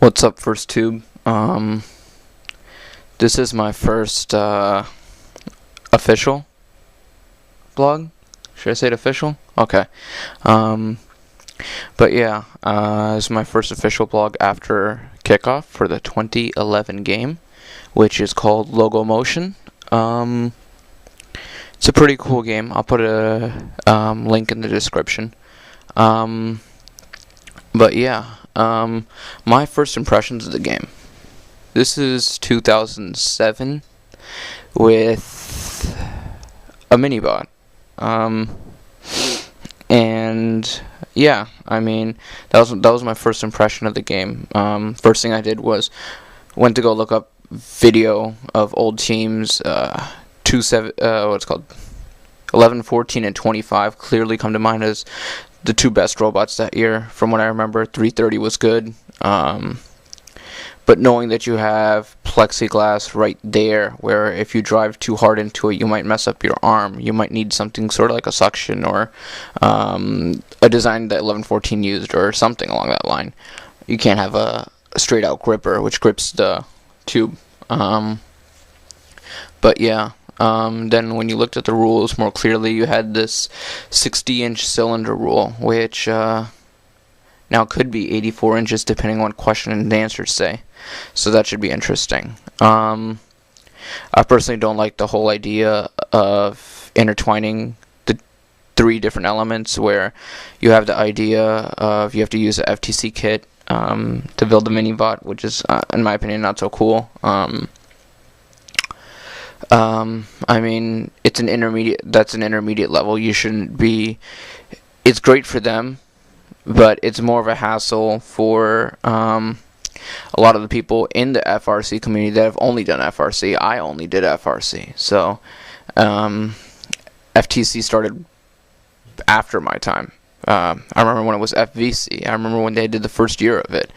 What's up, First Tube? This is my first official blog. Should I say it official? Okay. But yeah, this is my first official blog after kickoff for the 2011 game, which is called Logomotion. It's a pretty cool game. I'll put a link in the description. But yeah, my first impressions of the game. This is 2007 with a mini-bot. And yeah, I mean, that was my first impression of the game. First thing I did was went to go look up video of old teams. 11, 14, and 25 clearly come to mind as the two best robots that year. From what I remember, 330 was good. But knowing that you have plexiglass right there, where if you drive too hard into it, you might mess up your arm. You might need something sort of like a suction or a design that 1114 used or something along that line. You can't have a straight out gripper, which grips the tube. But yeah. Then when you looked at the rules more clearly, you had this 60-inch cylinder rule, which now could be 84 inches depending on what question and answers say. So that should be interesting. I personally don't like the whole idea of intertwining the three different elements, where you have the idea of you have to use a FTC kit to build the mini-bot, which is, in my opinion, not so cool. I mean, that's an intermediate level. You shouldn't be, it's great for them, but it's more of a hassle for, a lot of the people in the FRC community that have only done FRC. I only did FRC. So, FTC started after my time. I remember when it was FVC. I remember when they did the first year of it.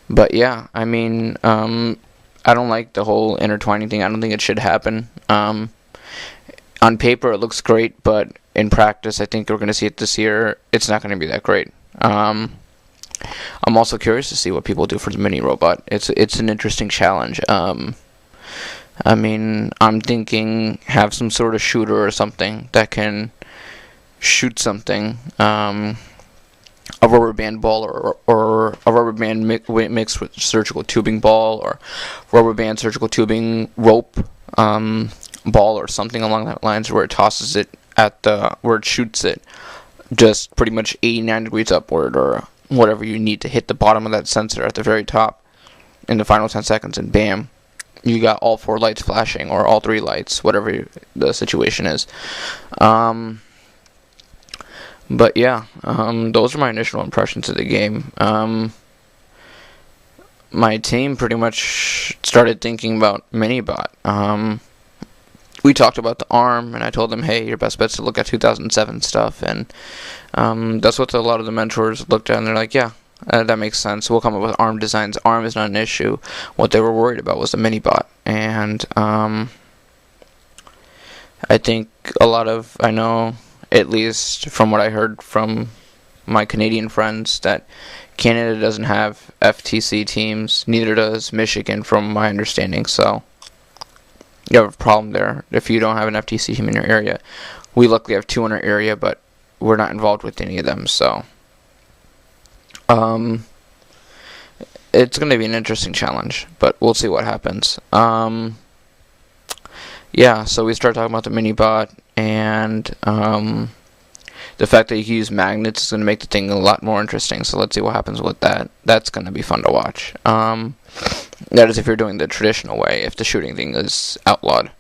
But yeah, I mean, I don't like the whole intertwining thing. I don't think it should happen. On paper, it looks great, but in practice, I think we're going to see it this year. It's not going to be that great. I'm also curious to see what people do for the mini robot. It's an interesting challenge. I mean, I'm thinking have some sort of shooter or something that can shoot something. A rubber band ball or a rubber band mixed with surgical tubing ball, or rubber band surgical tubing rope ball, or something along that lines, where it tosses it where it shoots it just pretty much 89 degrees upward, or whatever you need to hit the bottom of that sensor at the very top in the final 10 seconds, and bam, you got all 4 lights flashing, or all 3 lights, whatever the situation is. But yeah, those are my initial impressions of the game. My team pretty much started thinking about mini-bot. We talked about the ARM, and I told them, hey, your best bet's to look at 2007 stuff, and that's what a lot of the mentors looked at, and they're like, yeah, that makes sense. We'll come up with ARM designs. ARM is not an issue. What they were worried about was the mini-bot, and I think I know, at least from what I heard from my Canadian friends, that Canada doesn't have FTC teams, neither does Michigan, from my understanding, so you have a problem there if you don't have an FTC team in your area. We luckily have 2 in our area, but we're not involved with any of them, so it's going to be an interesting challenge, but we'll see what happens. Yeah, so we start talking about the mini-bot, and the fact that you can use magnets is going to make the thing a lot more interesting, so let's see what happens with that. That's going to be fun to watch. That is if you're doing the traditional way, if the shooting thing is outlawed.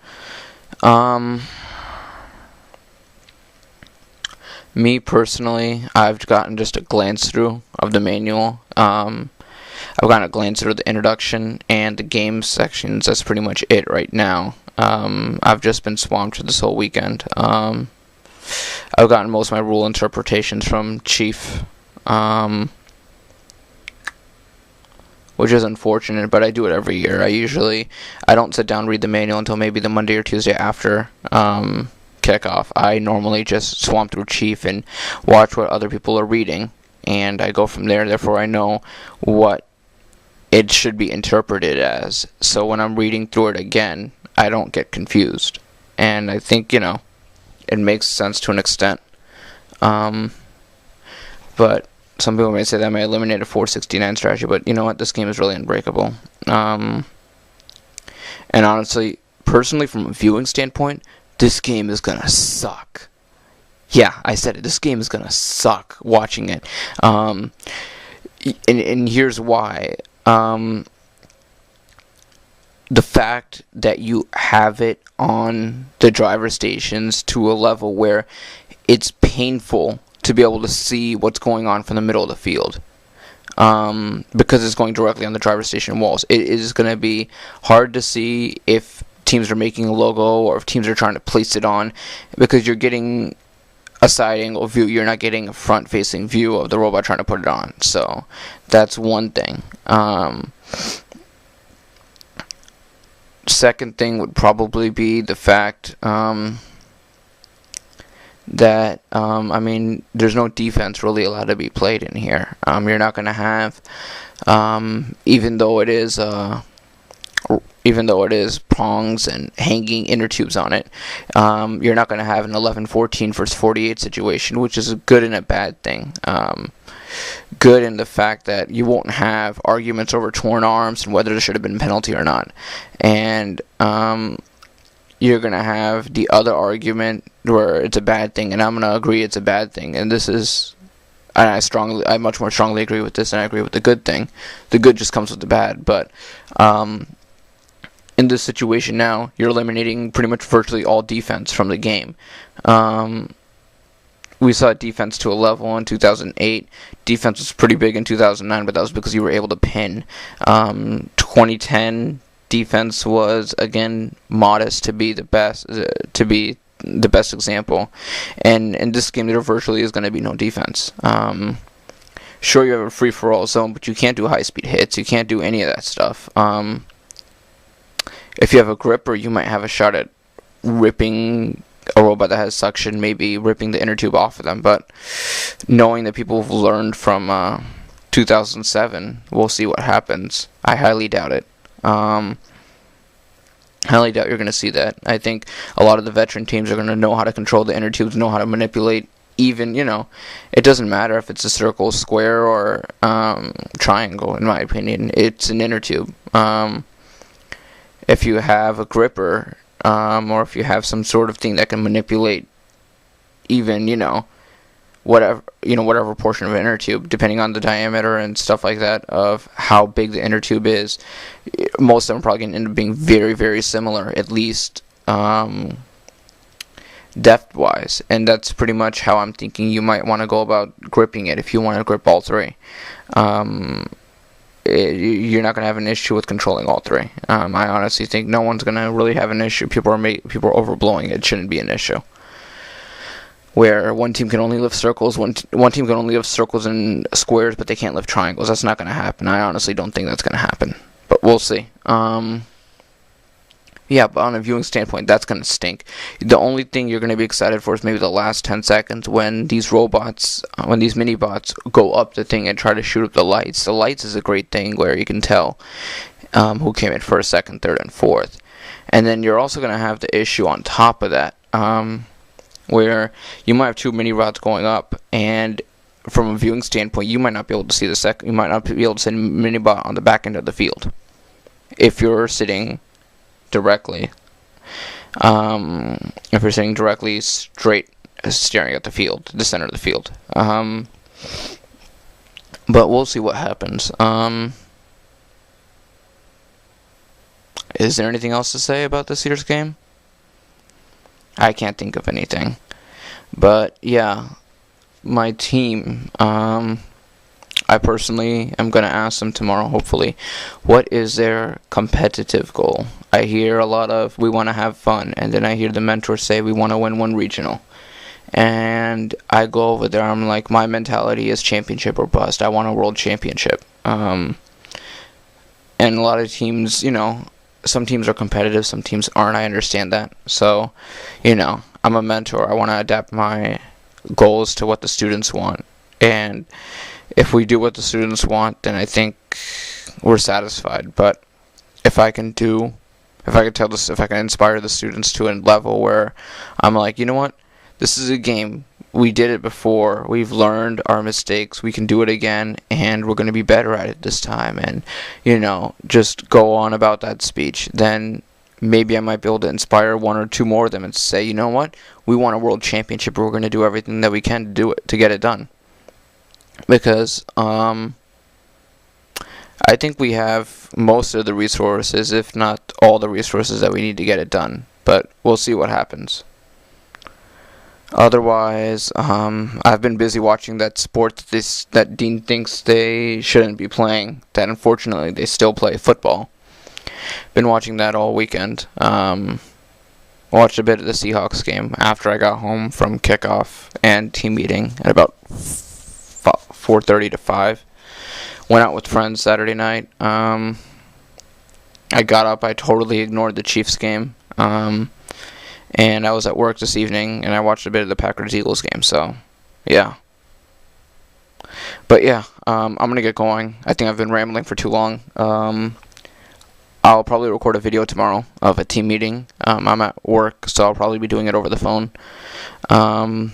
Me personally, I've gotten just a glance through of the manual. I've gotten a glance through the introduction and the game sections. That's pretty much it right now. I've just been swamped this whole weekend. I've gotten most of my rule interpretations from Chief, which is unfortunate, but I do it every year. I don't sit down and read the manual until maybe the Monday or Tuesday after kickoff. I normally just swamp through Chief and watch what other people are reading, and I go from there. Therefore, I know what it should be interpreted as. So when I'm reading through it again, I don't get confused. And I think, it makes sense to an extent. But some people may say that may eliminate a 469 strategy, but you know what? This game is really unbreakable. And honestly, personally, from a viewing standpoint, this game is gonna suck. Yeah, I said it. This game is gonna suck watching it. And here's why. The fact that you have it on the driver stations to a level where it's painful to be able to see what's going on from the middle of the field. Because it's going directly on the driver station walls. It is going to be hard to see if teams are making a logo or if teams are trying to place it on, because you're getting a side angle view. You're not getting a front facing view of the robot trying to put it on. So that's one thing. Second thing would probably be the fact that there's no defense really allowed to be played in here. You're not going to have, even though it is prongs and hanging inner tubes on it, you're not going to have an 11-14 versus 48 situation, which is a good and a bad thing. Good in the fact that you won't have arguments over torn arms and whether there should have been a penalty or not. And you're going to have the other argument where it's a bad thing, and I'm going to agree it's a bad thing. And this is, I much more strongly agree with this than I agree with the good thing. The good just comes with the bad. But in this situation now, you're eliminating pretty much virtually all defense from the game. We saw defense to a level in 2008. Defense was pretty big in 2009, but that was because you were able to pin. 2010 defense was again modest to be the best example. And in this game, there virtually is going to be no defense. Sure, you have a free-for-all zone, but you can't do high-speed hits. You can't do any of that stuff. If you have a gripper, you might have a shot at ripping a robot that has suction, maybe ripping the inner tube off of them. But knowing that people have learned from 2007, we'll see what happens. I highly doubt it. Highly doubt you're going to see that. I think a lot of the veteran teams are going to know how to control the inner tubes, know how to manipulate. Even, it doesn't matter if it's a circle, square, or triangle, in my opinion. It's an inner tube. If you have a gripper, or if you have some sort of thing that can manipulate even, whatever portion of an inner tube, depending on the diameter and stuff like that, of how big the inner tube is, most of them are probably going to end up being very, very similar, at least depth-wise. And that's pretty much how I'm thinking you might want to go about gripping it if you want to grip all three. You're not going to have an issue with controlling all three. I honestly think no one's going to really have an issue. People are overblowing it. It shouldn't be an issue. Where one team can only lift circles, one team can only lift circles and squares, but they can't lift triangles. That's not going to happen. I honestly don't think that's going to happen. But we'll see. Yeah, but on a viewing standpoint, that's going to stink. The only thing you're going to be excited for is maybe the last 10 seconds when these mini-bots go up the thing and try to shoot up the lights. The lights is a great thing where you can tell who came in first, second, third, and fourth. And then you're also going to have the issue on top of that, where you might have two mini-bots going up, and from a viewing standpoint, you might not be able to see you might not be able to see a mini-bot on the back end of the field if you're sitting directly. If you're sitting directly straight, staring at the field, the center of the field. But we'll see what happens. Is there anything else to say about this year's game? I can't think of anything. But yeah, my team, I personally am going to ask them tomorrow, hopefully, what is their competitive goal? I hear a lot of, we want to have fun, and then I hear the mentors say, we want to win one regional. And I go over there, I'm like, my mentality is championship or bust. I want a world championship. And a lot of teams, some teams are competitive, some teams aren't. I understand that. So, I'm a mentor. I want to adapt my goals to what the students want. And if we do what the students want, then I think we're satisfied. But if I can inspire the students to a level where I'm like, you know what, this is a game. We did it before. We've learned our mistakes. We can do it again, and we're going to be better at it this time. And, just go on about that speech. Then maybe I might be able to inspire one or two more of them and say, you know what, we want a world championship. We're going to do everything that we can to do it, to get it done. Because I think we have most of the resources, if not all the resources that we need to get it done. But we'll see what happens. Otherwise, I've been busy watching that sport that Dean thinks they shouldn't be playing, that unfortunately they still play, football. Been watching that all weekend. Watched a bit of the Seahawks game after I got home from kickoff and team meeting at about 4:30 to 5. Went out with friends Saturday night. I got up. I totally ignored the Chiefs game. And I was at work this evening, and I watched a bit of the Packers-Eagles game, so, yeah. But, yeah, I'm going to get going. I think I've been rambling for too long. I'll probably record a video tomorrow of a team meeting. I'm at work, so I'll probably be doing it over the phone. I'll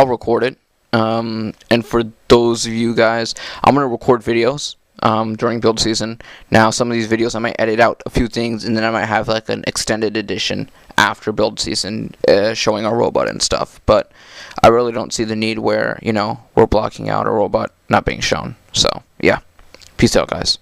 record it. And for those of you guys, I'm going to record videos during build season. Now, some of these videos I might edit out a few things, and then I might have like an extended edition after build season showing our robot and stuff. But I really don't see the need where, we're blocking out a robot not being shown. So, yeah. Peace out, guys.